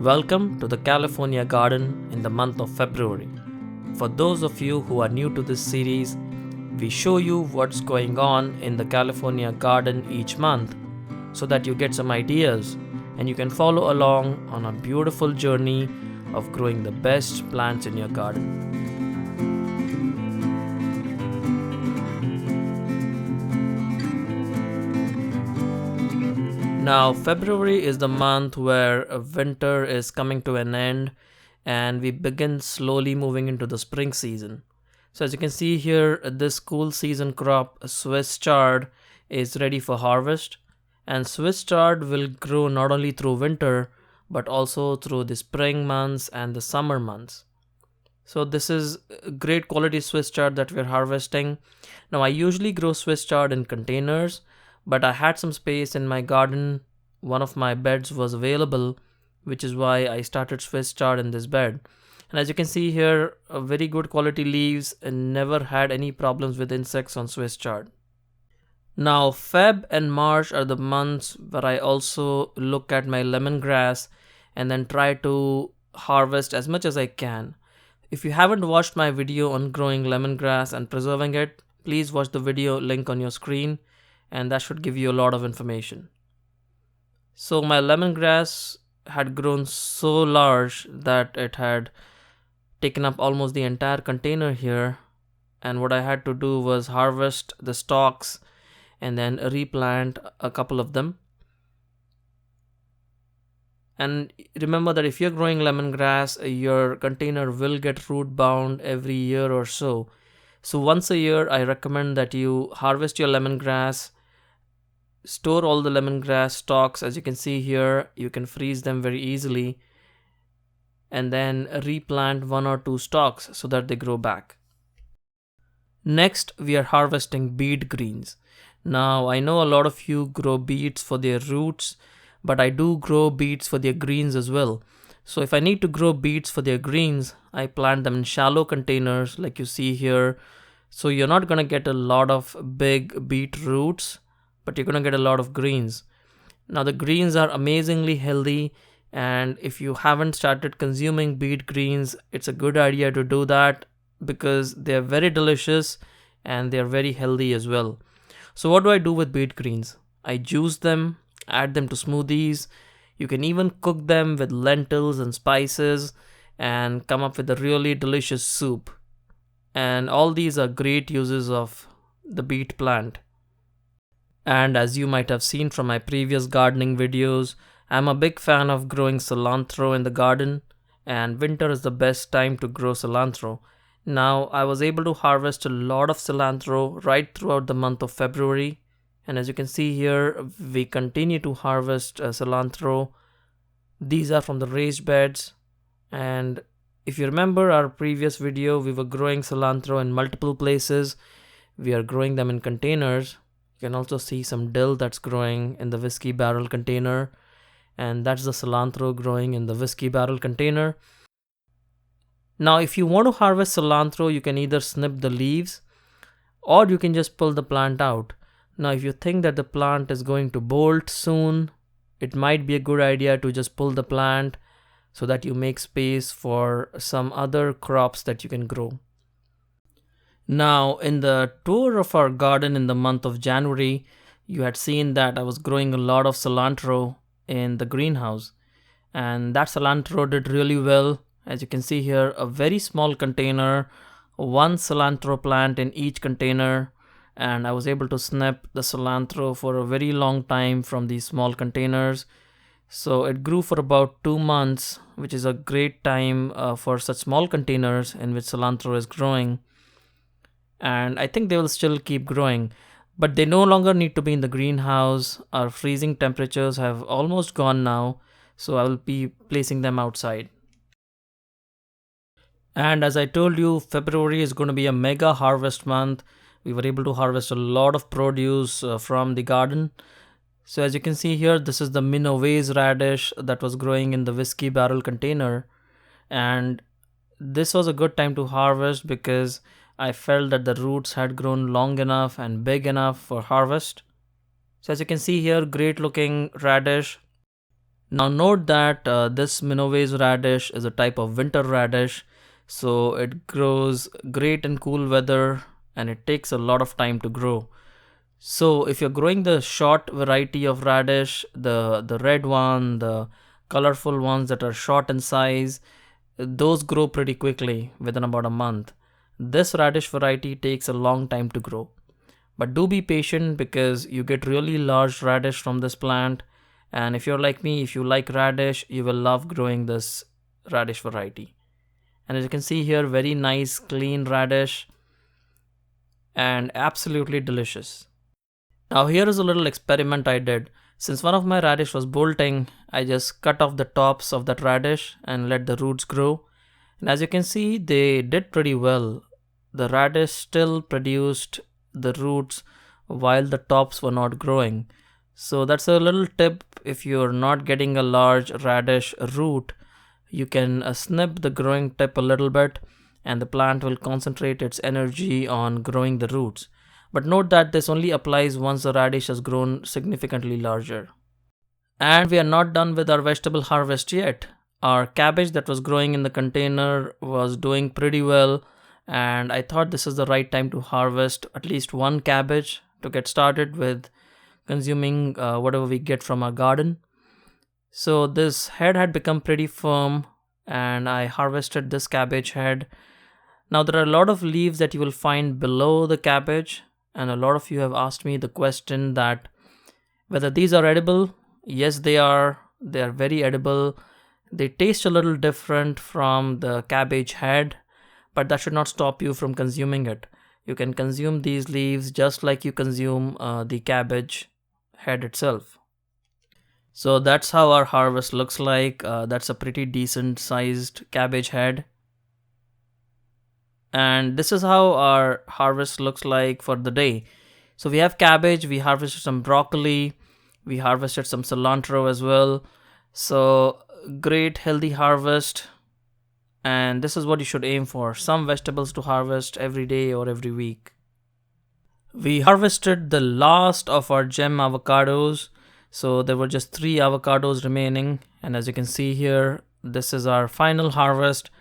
Welcome to the California garden in the month of February. For those of you who are new to this series, we show you what's going on in the California garden each month so that you get some ideas and you can follow along on a beautiful journey of growing the best plants in your garden. Now, February is the month where winter is coming to an end and we begin slowly moving into the spring season. So as you can see here, this cool season crop, Swiss chard, is ready for harvest. And Swiss chard will grow not only through winter, but also through the spring months and the summer months. So this is great quality Swiss chard that we're harvesting. Now I usually grow Swiss chard in containers, but I had some space in my garden. One of my beds was available, which is why I started Swiss chard in this bed. And as you can see here, very good quality leaves and never had any problems with insects on Swiss chard. Now Feb and March are the months where I also look at my lemongrass and then try to harvest as much as I can. If you haven't watched my video on growing lemongrass and preserving it, please watch the video link on your screen, and that should give you a lot of information. So my lemongrass had grown so large that it had taken up almost the entire container here, and what I had to do was harvest the stalks and then replant a couple of them. And remember that if you're growing lemongrass, your container will get root bound every year or so. So once a year I recommend that you harvest your lemongrass, store all the lemongrass stalks. As you can see here, you can freeze them very easily, and then replant 1 or 2 stalks so that they grow back. Next, we are harvesting beet greens. Now I know a lot of you grow beets for their roots, but I do grow beets for their greens as well. So if I need to grow beets for their greens, I plant them in shallow containers like you see here. So you're not going to get a lot of big beet roots, but you're going to get a lot of greens. Now the greens are amazingly healthy, and if you haven't started consuming beet greens, it's a good idea to do that because they're very delicious and they're very healthy as well. So what do I do with beet greens? I juice them, add them to smoothies. You can even cook them with lentils and spices and come up with a really delicious soup. And all these are great uses of the beet plant. And as you might have seen from my previous gardening videos, I'm a big fan of growing cilantro in the garden, and winter is the best time to grow cilantro. Now I was able to harvest a lot of cilantro right throughout the month of February, and as you can see here, we continue to harvest cilantro. These are from the raised beds, and if you remember our previous video, we were growing cilantro in multiple places. We are growing them in containers. You can also see some dill that's growing in the whiskey barrel container, and that's the cilantro growing in the whiskey barrel container. Now if you want to harvest cilantro, you can either snip the leaves or you can just pull the plant out. Now if you think that the plant is going to bolt soon, it might be a good idea to just pull the plant so that you make space for some other crops that you can grow. Now in the tour of our garden in the month of January, you had seen that I was growing a lot of cilantro in the greenhouse, and that cilantro did really well. As you can see here, a very small container, 1 cilantro plant in each container, and I was able to snip the cilantro for a very long time from these small containers. So it grew for about 2 months, which is a great time for such small containers in which cilantro is growing. And I think they will still keep growing, but they no longer need to be in the greenhouse. Our freezing temperatures have almost gone now, so I will be placing them outside. And as I told you, February is going to be a mega harvest month. We were able to harvest a lot of produce from the garden. So as you can see here, this is the Minovese radish that was growing in the whiskey barrel container, and this was a good time to harvest because I felt that the roots had grown long enough and big enough for harvest. So as you can see here, great looking radish. Now note that this Minoves radish is a type of winter radish, so it grows great in cool weather and it takes a lot of time to grow. So if you're growing the short variety of radish, the red one, the colorful ones that are short in size, those grow pretty quickly within about a month. This radish variety takes a long time to grow. But do be patient because you get really large radish from this plant. And if you're like me, if you like radish, you will love growing this radish variety. And as you can see here, very nice clean radish and absolutely delicious. Now here is a little experiment I did. Since one of my radish was bolting, I just cut off the tops of that radish and let the roots grow. And as you can see, they did pretty well. The radish still produced the roots while the tops were not growing. So that's a little tip. If you're not getting a large radish root, you can snip the growing tip a little bit and the plant will concentrate its energy on growing the roots. But note that this only applies once the radish has grown significantly larger. And we are not done with our vegetable harvest yet. Our cabbage that was growing in the container was doing pretty well, and I thought this is the right time to harvest at least one cabbage to get started with consuming whatever we get from our garden. So this head had become pretty firm and I harvested this cabbage head. Now there are a lot of leaves that you will find below the cabbage, and a lot of you have asked me the question that whether these are edible. Yes, they are. They are very edible. They taste a little different from the cabbage head, but that should not stop you from consuming it. You can consume these leaves just like you consume the cabbage head itself. So that's how our harvest looks like. That's a pretty decent sized cabbage head. And this is how our harvest looks like for the day. So we have cabbage, we harvested some broccoli, we harvested some cilantro as well. So great healthy harvest. And this is what you should aim for, some vegetables to harvest every day or every week. We harvested the last of our gem avocados. So there were just 3 avocados remaining. And as you can see here, this is our final harvest.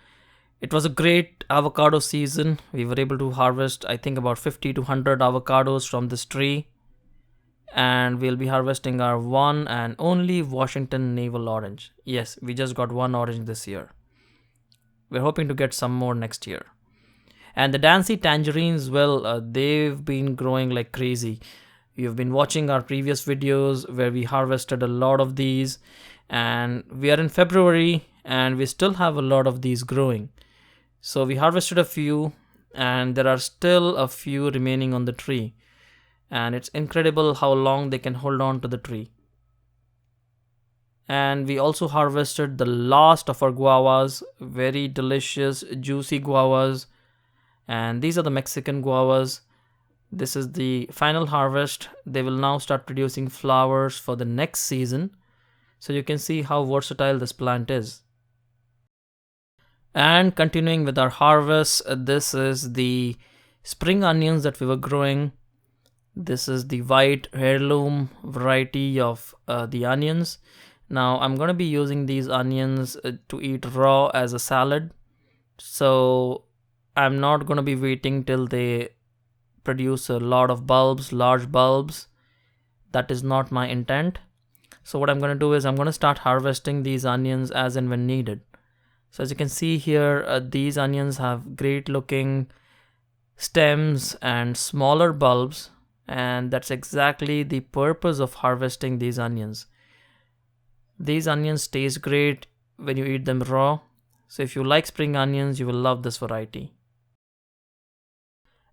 It was a great avocado season. We were able to harvest, I think, about 50 to 100 avocados from this tree. And we'll be harvesting our one and only Washington navel orange. Yes, we just got one orange this year. We're hoping to get some more next year. And the Dancy tangerines, well, they've been growing like crazy. You've been watching our previous videos where we harvested a lot of these. And we are in February and we still have a lot of these growing. So we harvested a few and there are still a few remaining on the tree. And it's incredible how long they can hold on to the tree. And we also harvested the last of our guavas, very delicious, juicy guavas. And these are the Mexican guavas. This is the final harvest. They will now start producing flowers for the next season. So you can see how versatile this plant is. And continuing with our harvest, this is the spring onions that we were growing. This is the white heirloom variety of the onions. Now I'm going to be using these onions to eat raw as a salad. So I'm not going to be waiting till they produce a lot of bulbs, large bulbs. That is not my intent. So what I'm going to do is I'm going to start harvesting these onions as and when needed. So as you can see here, these onions have great looking stems and smaller bulbs, and that's exactly the purpose of harvesting these onions. These onions taste great when you eat them raw. So if you like spring onions, you will love this variety.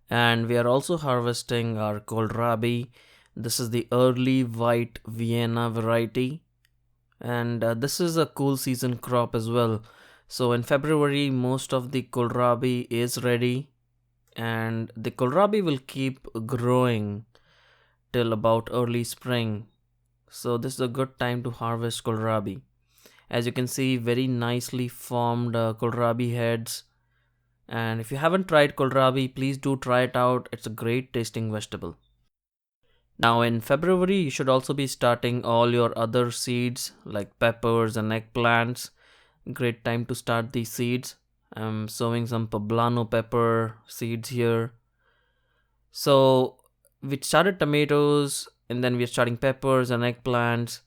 And we are also harvesting our kohlrabi. This is the early white Vienna variety. And this is a cool season crop as well. So in February, most of the kohlrabi is ready. And the kohlrabi will keep growing till about early spring. So this is a good time to harvest kohlrabi. As you can see, very nicely formed kohlrabi heads. And if you haven't tried kohlrabi, please do try it out. It's a great tasting vegetable. Now in February, you should also be starting all your other seeds like peppers and eggplants. Great time to start these seeds. I'm sowing some poblano pepper seeds here. So we started tomatoes and then we're starting peppers and eggplants.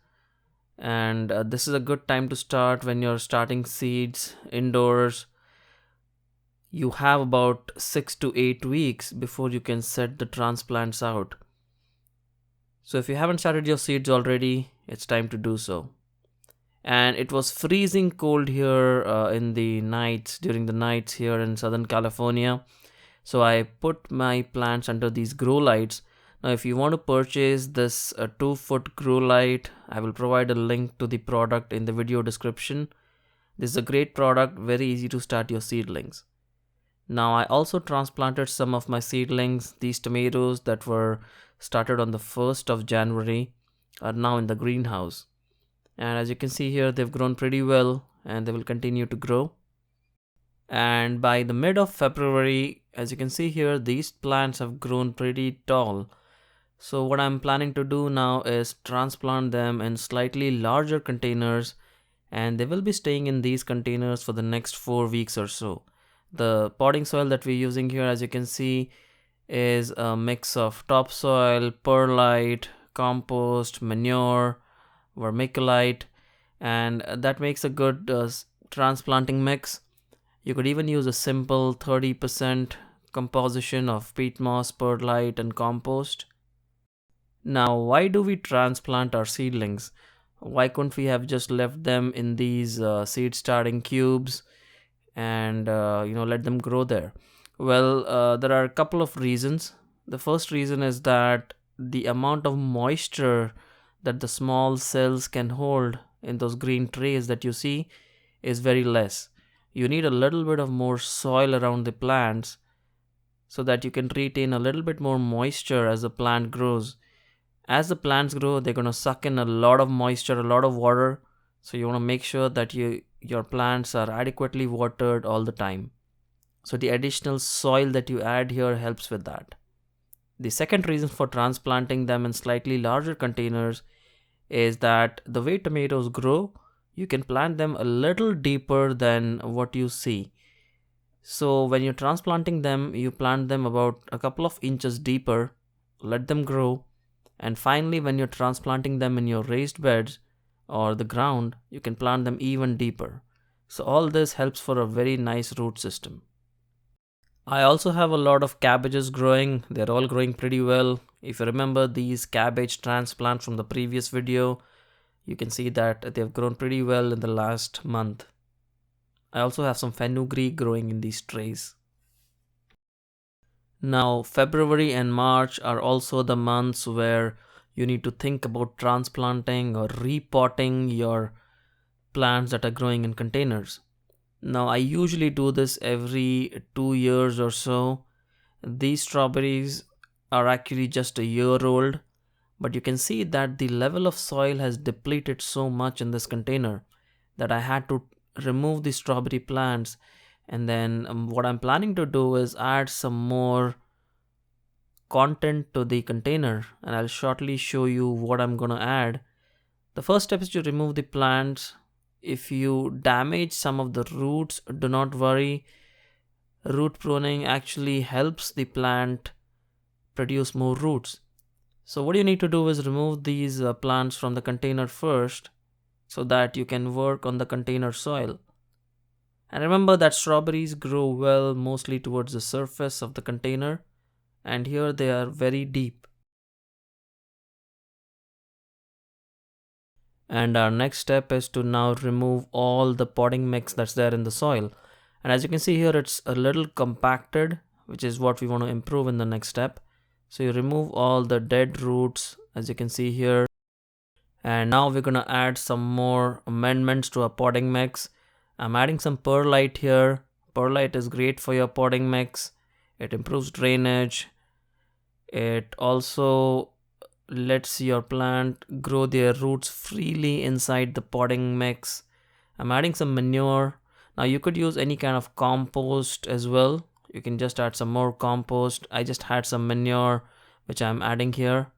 And this is a good time to start when you're starting seeds indoors. You have about 6 to 8 weeks before you can set the transplants out. So if you haven't started your seeds already, it's time to do so. And it was freezing cold here in the nights, during the nights here in Southern California. So I put my plants under these grow lights. Now if you want to purchase this 2-foot grow light, I will provide a link to the product in the video description. This is a great product, very easy to start your seedlings. Now I also transplanted some of my seedlings. These tomatoes that were started on the 1st of January are now in the greenhouse. And as you can see here, they've grown pretty well and they will continue to grow. And by the mid of February, as you can see here, these plants have grown pretty tall. So what I'm planning to do now is transplant them in slightly larger containers, and they will be staying in these containers for the next 4 weeks or so. The potting soil that we're using here, as you can see, is a mix of topsoil, perlite, compost, manure, vermiculite, and that makes a good transplanting mix. You could even use a simple 30% composition of peat moss, perlite, and compost. Now, why do we transplant our seedlings? Why couldn't we have just left them in these seed starting cubes and let them grow there? Well, there are a couple of reasons. The first reason is that the amount of moisture that the small cells can hold in those green trays that you see is very less. You need a little bit of more soil around the plants so that you can retain a little bit more moisture as the plant grows. As the plants grow, they're going to suck in a lot of moisture, a lot of water. So you want to make sure that your plants are adequately watered all the time. So the additional soil that you add here helps with that. The second reason for transplanting them in slightly larger containers is that the way tomatoes grow, you can plant them a little deeper than what you see. So when you're transplanting them, you plant them about a couple of inches deeper, let them grow, and finally when you're transplanting them in your raised beds or the ground, you can plant them even deeper. So all this helps for a very nice root system. I also have a lot of cabbages growing. They're all growing pretty well. If you remember these cabbage transplants from the previous video, you can see that they've grown pretty well in the last month. I also have some fenugreek growing in these trays. Now, February and March are also the months where you need to think about transplanting or repotting your plants that are growing in containers. Now, I usually do this every 2 years or so. These strawberries are actually just a year old, but you can see that the level of soil has depleted so much in this container that I had to remove the strawberry plants. And then what I'm planning to do is add some more content to the container, and I'll shortly show you what I'm gonna add. The first step is to remove the plants. If you damage some of the roots, do not worry. Root pruning actually helps the plant produce more roots. So what you need to do is remove these plants from the container first so that you can work on the container soil. And remember that strawberries grow well mostly towards the surface of the container, and here they are very deep. And our next step is to now remove all the potting mix that's there in the soil. And as you can see here, it's a little compacted, which is what we want to improve in the next step. So you remove all the dead roots, as you can see here. And now we're going to add some more amendments to our potting mix. I'm adding some perlite here. Perlite is great for your potting mix. It improves drainage. It also lets your plant grow their roots freely inside the potting mix. I'm adding some manure. Now you could use any kind of compost as well. You can just add some more compost. I just had some manure which I'm adding here.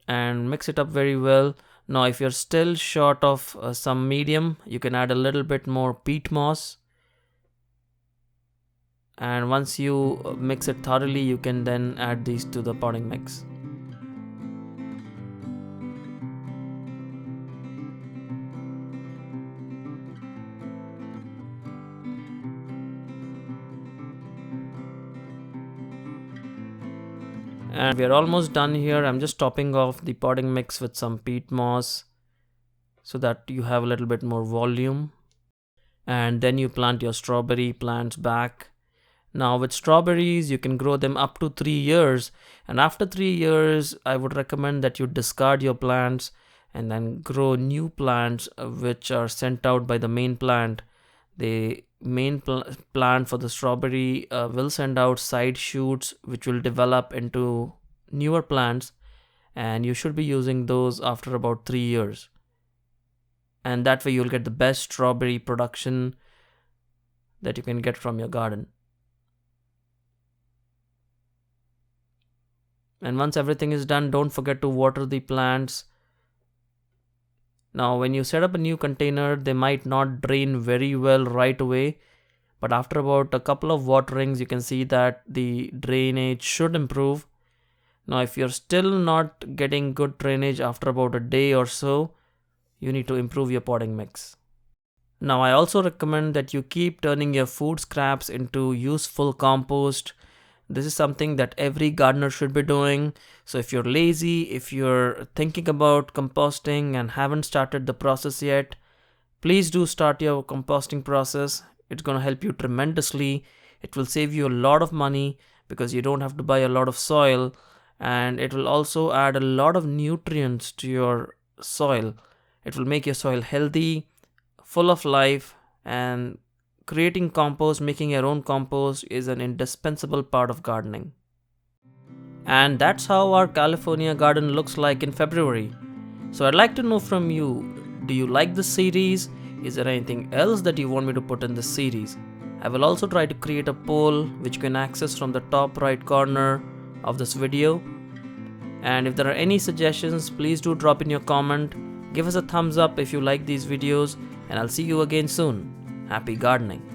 and mix it up very well. Now if you're still short of some medium, you can add a little bit more peat moss, and once you mix it thoroughly, you can then add these to the potting mix. And we are almost done here. I'm just topping off the potting mix with some peat moss so that you have a little bit more volume. And then you plant your strawberry plants back. Now with strawberries, you can grow them up to 3 years, and after 3 years I would recommend that you discard your plants and then grow new plants which are sent out by the main plant. The main plant for the strawberry will send out side shoots which will develop into newer plants, and you should be using those after about 3 years. And that way you'll get the best strawberry production that you can get from your garden. And once everything is done, don't forget to water the plants. Now when you set up a new container, they might not drain very well right away, but after about a couple of waterings you can see that the drainage should improve. Now if you're still not getting good drainage after about a day or so, you need to improve your potting mix. Now I also recommend that you keep turning your food scraps into useful compost. This is something that every gardener should be doing. So if you're lazy, if you're thinking about composting and haven't started the process yet, please do start your composting process. It's going to help you tremendously. It will save you a lot of money because you don't have to buy a lot of soil, and it will also add a lot of nutrients to your soil. It will make your soil healthy, full of life, and creating compost, making your own compost is an indispensable part of gardening. And that's how our California garden looks like in February. So I'd like to know from you, do you like this series? Is there anything else that you want me to put in this series? I will also try to create a poll which you can access from the top right corner of this video. And if there are any suggestions, please do drop in your comment. Give us a thumbs up if you like these videos, and I'll see you again soon. Happy gardening.